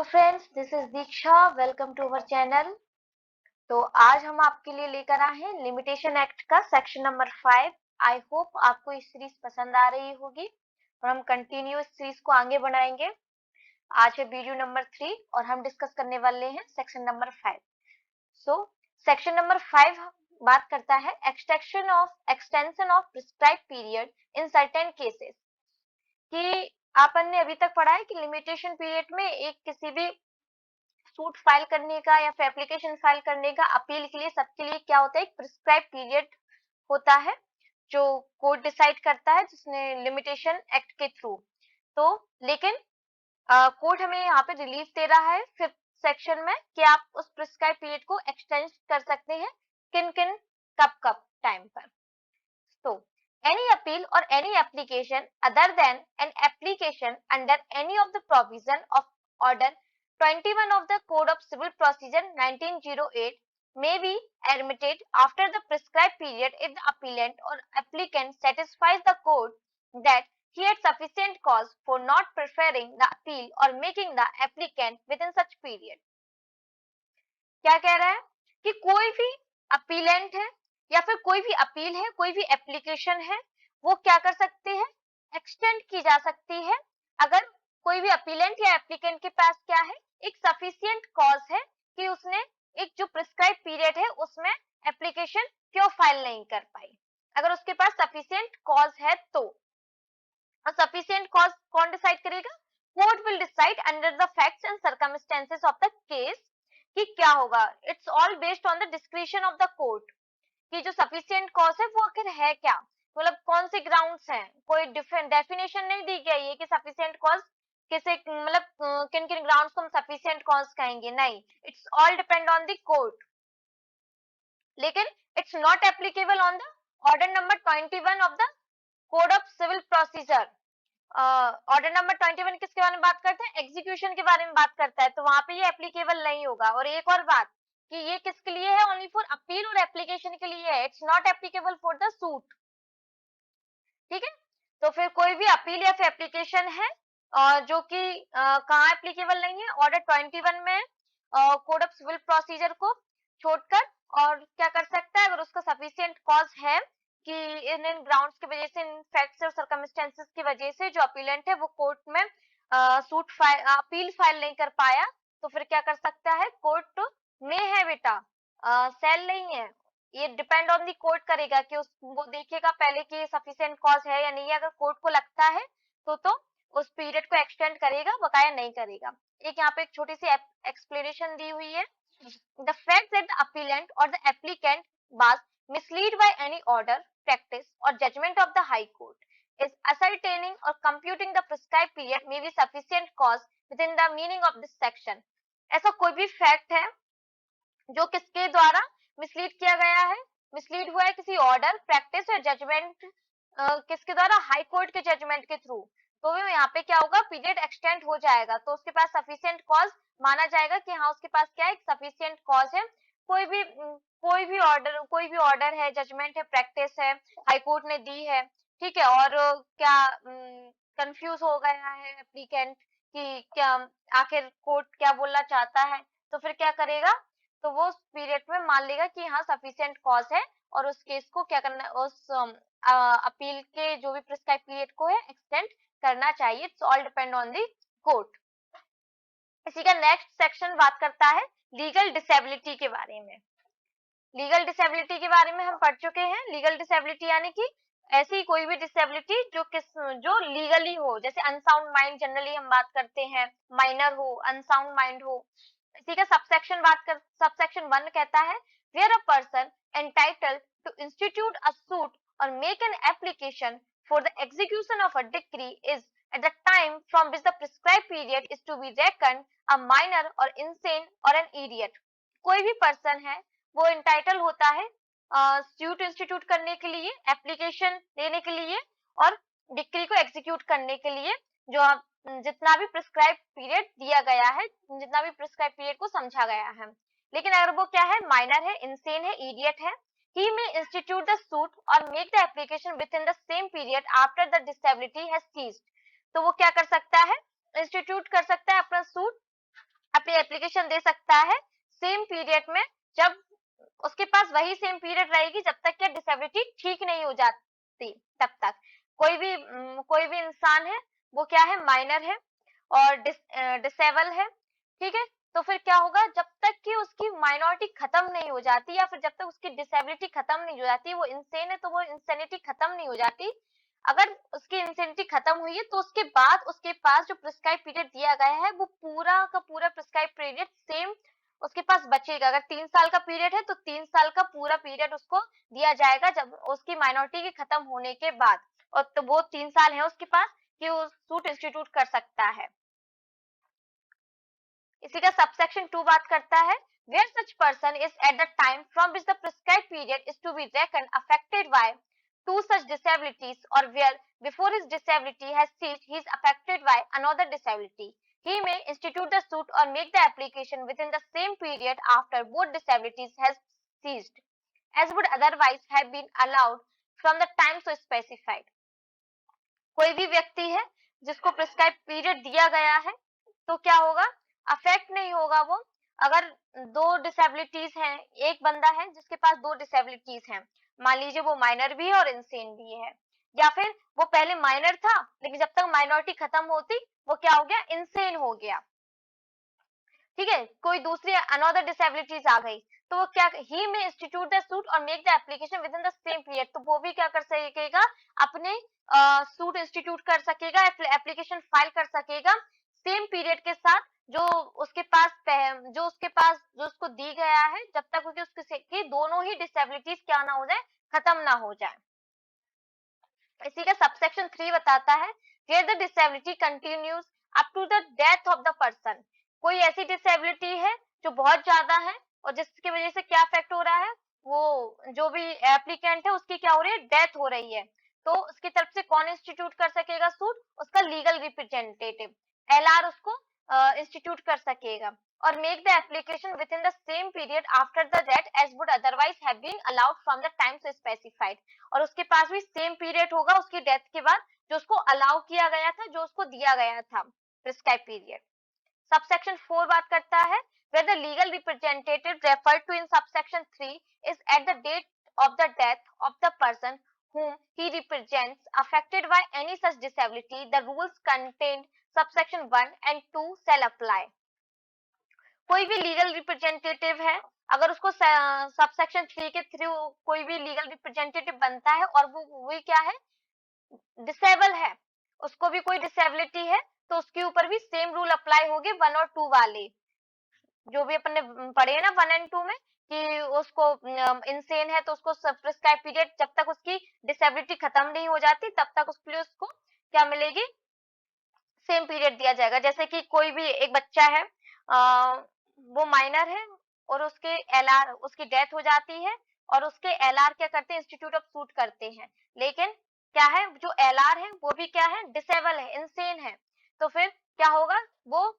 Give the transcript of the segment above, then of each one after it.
Friends, this is Diksha. Welcome to our channel. तो आज हम आपके लिए लेकर आए हैं लिमिटेशन एक्ट का सेक्शन नंबर 5। आई होप आपको इस सीरीज पसंद आ रही होगी और हम कंटिन्यू इस सीरीज को आगे बढ़ाएंगे। आज है वीडियो नंबर 3 और हम डिस्कस करने वाले हैं section number 5। So section number 5 बात करता है extension of prescribe period in certain cases. कि आपन ने अभी तक पढ़ा है कि लिमिटेशन पीरियड में एक किसी भी सूट फाइल करने का या फिर एप्लीकेशन फाइल करने का अपील के लिए सबके लिए क्या होता है, एक प्रिस्क्राइब पीरियड होता है जो कोर्ट डिसाइड करता है जिसने लिमिटेशन एक्ट के थ्रू। तो लेकिन कोर्ट हमें यहाँ पे रिलीफ दे रहा है 5th सेक्शन में कि आप उस प्रिस्क्राइब पीरियड को एक्सटेंड कर सकते हैं किन किन कब कब टाइम पर। तो any appeal or any application other than an application under any of the provision of order 21 of the Code of Civil Procedure 1908 may be admitted after the prescribed period if the appellant or applicant satisfies the court that he had sufficient cause for not preferring the appeal or making the applicant within such period। क्या कह रहा है कि कोई भी appellate है या फिर कोई भी अपील है, कोई भी एप्लीकेशन है, वो क्या कर सकते हैं, एक्सटेंड की जा सकती है अगर कोई भी अपीलेंट या एप्लीकेंट के पास क्या है, एक सफिशिएंट कॉज है कि उसने एक जो प्रिस्क्राइब पीरियड है उसमें एप्लीकेशन क्यों फाइल नहीं कर पाई। अगर उसके पास सफिशिएंट कॉज है तो सफिशिएंट कॉज कौन डिसाइड करेगा, court will decide under the facts and circumstances of the case कि क्या होगा। It's all based on the discretion of the court कि जो सफिशिएंट कॉज है वो आखिर है क्या, मतलब कौन से ग्राउंड्स हैं। कोई डिफरेंट डेफिनेशन नहीं दी गई है कि सफिशिएंट कॉज किसे, मतलब किन किन ग्राउंड्स को हम सफिशिएंट कॉज कहेंगे, नहीं, it's all depend on the court. लेकिन it's not applicable on the order number 21 of the code of civil procedure. Order number 21 किसके बारे में बात करते हैं, एग्जीक्यूशन के बारे में बात करता है, तो वहां पे ये एप्लीकेबल नहीं होगा। और एक और बात कि ये किसके लिए है, ओनली फॉर अपील और एप्लीकेशन के लिए है, it's not applicable for the suit. ठीक है, तो फिर कोई भी अपील या फिर एप्लीकेशन है जो कि कहाँ एप्लीकेबल नहीं है, ऑर्डर 21 में कोड ऑफ सिविल प्रोसीजर को छोड़कर, और क्या कर सकता है अगर उसका सफिशिएंट कॉज है कि इन इन ग्राउंड्स की वजह से, इन फैक्ट्स और सर्कमस्टेंसेस की वजह से जो अपीलेंट है वो कोर्ट में सूट फाइल अपील फाइल नहीं कर पाया, तो फिर क्या कर सकता है, कोर्ट में है बेटा, सेल नहीं है। ये डिपेंड ऑन दी कोर्ट करेगा कि वो देखेगा पहले कि सफिशिएंट कॉज है या नहीं है। अगर कोर्ट को लगता है तो उस पीरियड को एक्सटेंड करेगा, बकाया नहीं करेगा। एक यहाँ पे एक छोटी सी एक्सप्लेनेशन दी हुई है। The fact that the appellant or the applicant was misled by any order, practice or judgment of the High Court is ascertaining or computing the prescribed period may be sufficient cause within the meaning of this section। ऐसा कोई भी fact है जो किसके द्वारा mislead किया गया है, मिसलीड हुआ है किसी ऑर्डर, प्रैक्टिस या जजमेंट, किसके द्वारा, हाई कोर्ट के जजमेंट के थ्रू, तो यहाँ पे क्या होगा, पीरियड एक्सटेंड हो जाएगा, तो उसके पास सफिशिएंट कॉज माना जाएगा कि हाँ उसके पास क्या है, एक सफिशिएंट कॉज है। कोई भी ऑर्डर है, जजमेंट है, प्रैक्टिस है, हाई कोर्ट ने दी है, ठीक है, और क्या कंफ्यूज हो गया है एप्लीकेंट कि क्या आखिर कोर्ट क्या बोलना चाहता है, तो फिर क्या करेगा, तो वो उस पीरियड में मान लेगा कि हाँ सफिशिएंट कॉज है और उस केस को क्या करना, उस अपील के जो भी प्रिस्क्राइब पीरियड को है एक्सटेंड करना चाहिए। It's all depend on the court. इसी का नेक्स्ट सेक्शन बात करता है लीगल डिसेबिलिटी के बारे में। लीगल डिसेबिलिटी के बारे में हम पढ़ चुके हैं। लीगल डिसेबिलिटी यानी कि ऐसी कोई भी डिसेबिलिटी जो लीगली हो, जैसे अनसाउंड माइंड जनरली हम बात करते हैं, माइनर हो, अनसाउंड माइंड हो। इसी का सबसेक्शन 1 कहता है where a person entitled to institute a suit or make an application for the execution of a decree is at the time from which the prescribed period is to be reckoned a minor or insane or an idiot। कोई भी person है वो entitle होता है suit institute करने के लिए, application देने के लिए और डिक्री को एग्जीक्यूट करने के लिए, जो जितना भी प्रिस्क्राइब पीरियड दिया गया है, जितना भी प्रिस्क्राइब पीरियड को समझा गया है। लेकिन अगर वो क्या है, माइनर है, इंसेन है, इडियट है, he may institute the suit or make the application within the same period after the disability has ceased। तो वो क्या कर सकता है, इंस्टीट्यूट कर सकता है अपना सूट अपनी एप्लीकेशन दे सकता है सेम पीरियड में, जब उसके पास वही सेम पीरियड रहेगी जब तक कि डिसेबिलिटी ठीक नहीं हो जाती तब तक। कोई भी इंसान है, वो क्या है, माइनर है और डिसेबल है, ठीक है। तो फिर क्या होगा, जब तक कि उसकी माइनॉरिटी खत्म नहीं हो जाती या फिर जब तक उसकी डिसेबिलिटी खत्म नहीं हो जाती, वो इंसेन है तो वो इंसेनिटी खत्म नहीं हो जाती। अगर उसकी इंसेनिटी खत्म हुई है तो उसके बाद उसके पास जो प्रिस्क्राइब पीरियड दिया गया है वो पूरा का पूरा प्रिस्क्राइब पीरियड सेम उसके पास बचेगा। अगर 3 साल का पीरियड है तो 3 साल का पूरा पीरियड उसको दिया जाएगा जब उसकी माइनॉरिटी के खत्म होने के बाद। और तो वो 3 साल है उसके पास कि वो सूट इंस्टीट्यूट कर सकता है। इसी का सबसेक्शन 2 बात करता है, where such person is at the time from which the prescribed period is to be reckoned affected by two such disabilities, or where before his disability has ceased he is affected by another disability. He may institute the suit or make the application within the same period after both disabilities has ceased, as would otherwise have been allowed from the time so specified. कोई भी व्यक्ति है जिसको prescribe period दिया गया है तो क्या होगा, अफेक्ट नहीं होगा वो। अगर दो डिसेबिलिटीज हैं, एक बंदा है जिसके पास दो डिसेबिलिटीज हैं, मान लीजिए वो माइनर भी है और इंसेन भी है, या फिर वो पहले माइनर था लेकिन जब तक माइनॉरिटी खत्म होती वो क्या हो गया, इंसेन हो गया, ठीक है। कोई दूसरी अनदर डिसेबिलिटीज आ गई तो वो क्या, ही में institute the suit or make the application within the same period, तो वो भी क्या कर सकेगा, अपने सूट इंस्टीट्यूट कर सकेगा, एप्लीकेशन फाइल कर सकेगा सेम पीरियड के साथ जो जो उसको दी गया है, जब तक उसकी दोनों ही डिसेबिलिटीज क्या ना हो जाए, खत्म ना हो जाए। इसी का सबसेक्शन 3 बताता है, where the disability continues up to the death of the person. कोई ऐसी डिसेबिलिटी है जो बहुत ज्यादा है और जिसकी वजह से क्या इफेक्ट हो रहा है, वो जो भी एप्लीकेंट है उसकी क्या हो रही है, डेथ हो रही है, तो उसकी तरफ से कौन इंस्टीट्यूट कर सकेगा सूट, उसका लीगल रिप्रेजेंटेटिव, एलआर उसको इंस्टीट्यूट कर सकेगा। और make the application within the same period after the death as would otherwise have been allowed from the time specified. और उसके पास भी सेम पीरियड होगा उसकी डेथ के बाद जो उसको अलाउ किया गया था, जो उसको दिया गया था प्रिस्क्राइब पीरियड। सबसेक्शन 4 बात करता है, where the legal representative referred to in subsection 3 is at the date of the death of the person whom he represents affected by any such disability, the rules contained subsection 1 and 2 shall apply. कोई भी legal representative है, अगर उसको subsection 3 के through कोई भी legal representative बनता है और वो क्या है, डिसेबल है, उसको भी कोई डिसेबिलिटी है, तो उसके ऊपर भी सेम रूल अप्लाई होंगे 1 और 2 वाले, जो भी अपन ने पढ़े हैं ना 1 एंड 2 में, कि उसको इंसेन है तो उसको प्रिस्क्राइब पीरियड जब तक उसकी डिसेबिलिटी खत्म नहीं हो जाती तब तक उसके लिए उसको क्या मिलेगी, सेम पीरियड दिया जाएगा। जैसे कि कोई भी एक बच्चा है, वो माइनर है और उसके एलआर, उसकी डेथ हो जाती है और उसके एलआर क्या करते हैं, इंस्टीट्यूट ऑफ सूट करते हैं, लेकिन क्या है, जो एलआर है वो भी क्या है, डिसेबल है, इंसेन है, तो फिर क्या होगा, वो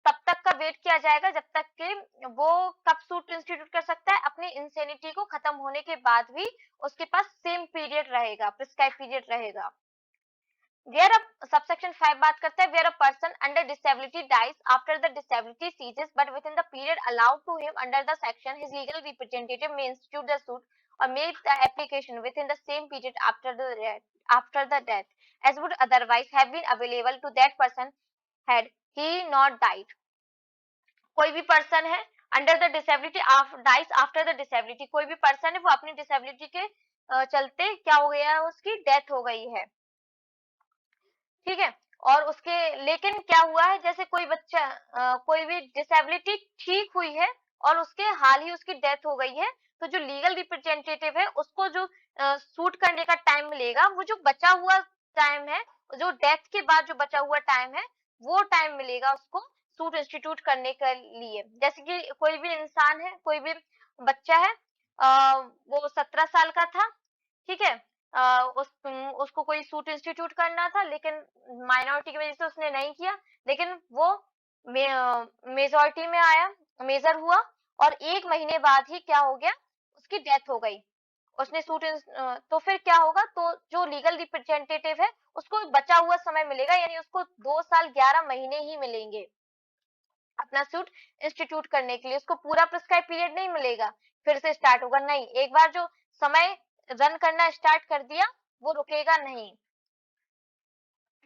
तब तक का वेट किया जाएगा जब तक कि वो कब सूट इंस्टीट्यूट कर सकता है, अपनी इंसेनिटी को खत्म होने के बाद भी उसके पास सेम पीरियड रहेगा, प्रिस्क्राइब पीरियड रहेगा। Where a subsection 5 बात करता है, where a person under disability dies after the disability ceases but within the period allowed to him under the section, his legal representative may institute the suit or make the application within the same period after the death as would otherwise have been available to that person had he not died. कोई भी person है under the disability dies after the disability, कोई भी person है वो अपनी disability के चलते क्या हो गया है, उसकी डेथ हो गई है, ठीक है। और उसके लेकिन क्या हुआ है, जैसे कोई बच्चा कोई भी डिसेबिलिटी ठीक हुई है और उसके हाल ही उसकी डेथ हो गई है, तो जो लीगल रिप्रेजेंटेटिव है उसको जो सूट करने का टाइम मिलेगा, वो जो बचा हुआ टाइम है, जो डेथ के बाद जो बचा हुआ टाइम है, वो टाइम मिलेगा उसको सूट इंस्टीट्यूट करने के लिए। जैसे कि कोई भी इंसान है, कोई भी बच्चा है, वो 17 साल का था, ठीक है, उसको कोई सूट इंस्टीट्यूट करना था लेकिन माइनॉरिटी की वजह से उसने नहीं किया, लेकिन वो मेजॉरिटी में आया, मेजर हुआ और 1 महीने बाद ही क्या हो गया, उसकी डेथ हो गई, उसने तो फिर क्या होगा, तो जो लीगल रिप्रेजेंटेटिव है उसको बचा हुआ समय मिलेगा, यानी उसको 2 साल 11 महीने ही मिलेंगे। अपना सूट इंस्टीट्यूट करने के लिए। उसको पूरा प्रिस्क्राइब पीरियड नहीं मिलेगा, फिर से स्टार्ट होगा, नहीं। एक बार जो समय रन करना स्टार्ट कर दिया, वो रुकेगा नहीं।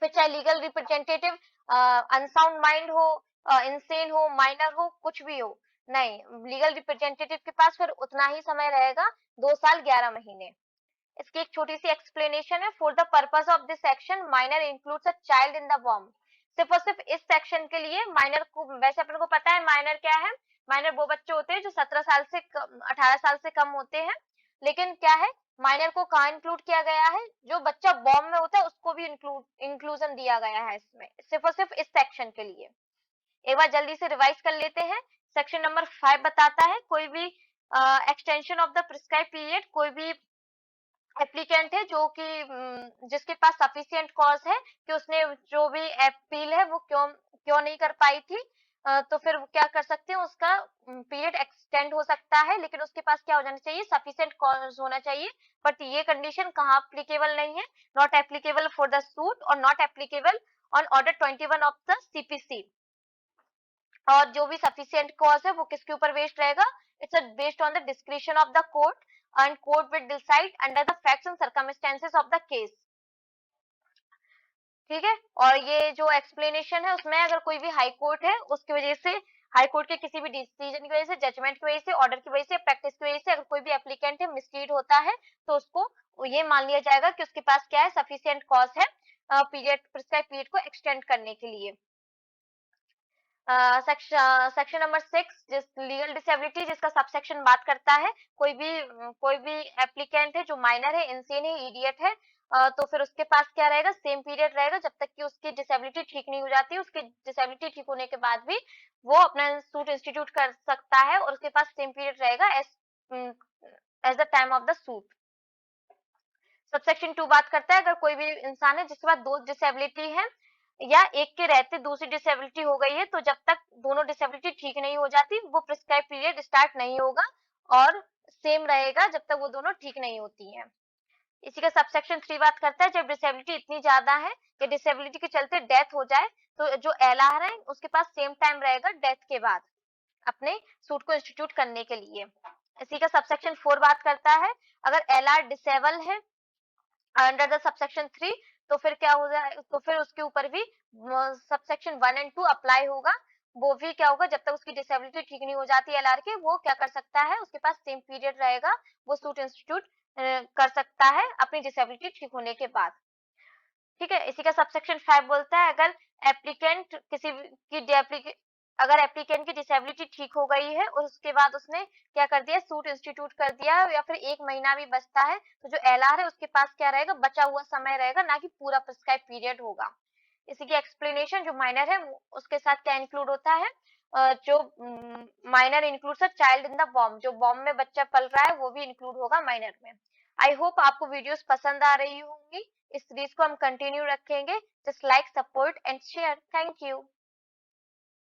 फिर चाहे लीगल रिप्रेजेंटेटिव अनसाउंड माइंड हो, इंसेन हो, माइनर हो, कुछ भी हो, नहीं, लीगल रिप्रेजेंटेटिव के पास फिर उतना ही समय रहेगा, 2 साल 11 महीने। इसकी एक छोटी सी एक्सप्लेनेशन है। For the purpose of this section minor includes a child in the वॉर्म। सिर्फ और सिर्फ इस सेक्शन के लिए माइनर को, वैसे अपन को पता है माइनर क्या है, माइनर वो बच्चे होते हैं जो 17 साल से 18 साल से कम होते हैं, लेकिन क्या है, माइनर को कहाँ इंक्लूड किया गया है, जो बच्चा वॉर्म में होता है उसको भी इंक्लूजन दिया गया है इसमें, सिर्फ और सिर्फ इस सेक्शन के लिए। एक बार जल्दी से रिवाइज कर लेते हैं। सेक्शन नंबर 5 बताता है कोई भी extension of the prescribe period, कोई भी एप्लीकेंट है जो कि जिसके पास सफिशिएंट कॉज है कि उसने जो भी अपील है वो क्यों क्यों नहीं कर पाई थी, तो फिर वो क्या कर सकते हैं, उसका पीरियड एक्सटेंड हो सकता है, लेकिन उसके पास क्या हो जाना चाहिए, सफिशिएंट कॉज होना चाहिए। बट ये कंडीशन कहाँ एप्लीकेबल नहीं है, not applicable for the suit और not applicable on order 21 of the CPC. और जो भी सफिशिएंट कॉज है वो किसके ऊपर बेस्ड रहेगा, it's based on the discretion of the court and court will decide under the facts and circumstances of the case. ठीक है, और ये जो एक्सप्लेनेशन है उसमें अगर कोई भी हाई कोर्ट है उसकी वजह से, हाई कोर्ट के किसी भी डिसीजन की वजह से, जजमेंट की वजह से, ऑर्डर की वजह से, प्रैक्टिस की वजह से अगर कोई भी एप्लीकेंट है मिसलीड होता है, तो उसको ये मान लिया जाएगा कि उसके पास क्या है, सफिशिएंट कॉज है पीरियड, प्रिस्क्राइब पीरियड को एक्सटेंड करने के लिए। सेक्शन नंबर 6 जिस लीगल डिसेबिलिटी, जिसका सबसेक्शन बात करता है कोई भी एप्लीकेंट है जो माइनर है, इंसेन है, इडियट है, तो फिर उसके पास क्या रहेगा, सेम पीरियड रहेगा जब तक कि उसकी डिसेबिलिटी ठीक नहीं हो जाती। उसकी डिसेबिलिटी ठीक होने के बाद भी वो अपना सूट इंस्टीट्यूट कर सकता है और उसके पास सेम पीरियड रहेगा as the time of the suit. Subsection 2 बात करता है अगर कोई भी इंसान है जिसके पास दो डिसेबिलिटी है या एक के रहते दूसरी डिसेबिलिटी हो गई है, तो जब तक दोनों डिसेबिलिटी ठीक नहीं हो जाती वो प्रिस्क्राइब पीरियड स्टार्ट नहीं होगा और सेम रहेगा जब तक वो दोनों ठीक नहीं होती हैं। इसी का सबसेक्शन 3 बात करता है जब डिसेबिलिटी इतनी ज्यादा है कि डिसेबिलिटी के चलते डेथ हो जाए, तो जो एलआर है उसके पास सेम टाइम रहेगा डेथ के बाद अपने सूट को इंस्टीट्यूट करने के लिए। इसी का सबसेक्शन 4 बात करता है अगर एलआर डिसेबल है अंडर द सबसेक्शन 3, तो फिर क्या हो जाए, तो फिर उसके ऊपर भी सबसेक्शन 1 एंड 2 अप्लाई होगा। वो भी क्या होगा, जब तक उसकी डिसेबिलिटी ठीक नहीं हो जाती एलआर के, वो क्या कर सकता है, उसके पास सेम पीरियड रहेगा, वो सूट इंस्टीट्यूट कर सकता है अपनी डिसेबिलिटी ठीक होने के बाद। ठीक है, इसी का सबसेक्शन 5 बोलता है अगर एप्लीकेंट किसी की अगर एप्लीकेंट की डिसेबिलिटी ठीक हो गई है और उसके बाद उसने क्या कर दिया, सूट इंस्टीट्यूट कर दिया या फिर 1 महीना भी बचता है, तो जो एलआर है उसके पास क्या रहेगा, बचा हुआ समय रहेगा, ना कि पूरा प्रिस्क्राइब पीरियड होगा। इसी की एक्सप्लेनेशन, जो माइनर है उसके साथ क्या इंक्लूड होता है, जो minor includes a child in the वॉर्म, जो वॉर्म में बच्चा पल रहा है वो भी इंक्लूड होगा माइनर में। आई होप आपको वीडियोस पसंद आ रही होंगी। इस सीरीज को हम कंटिन्यू रखेंगे। Just like, support and share. Thank you.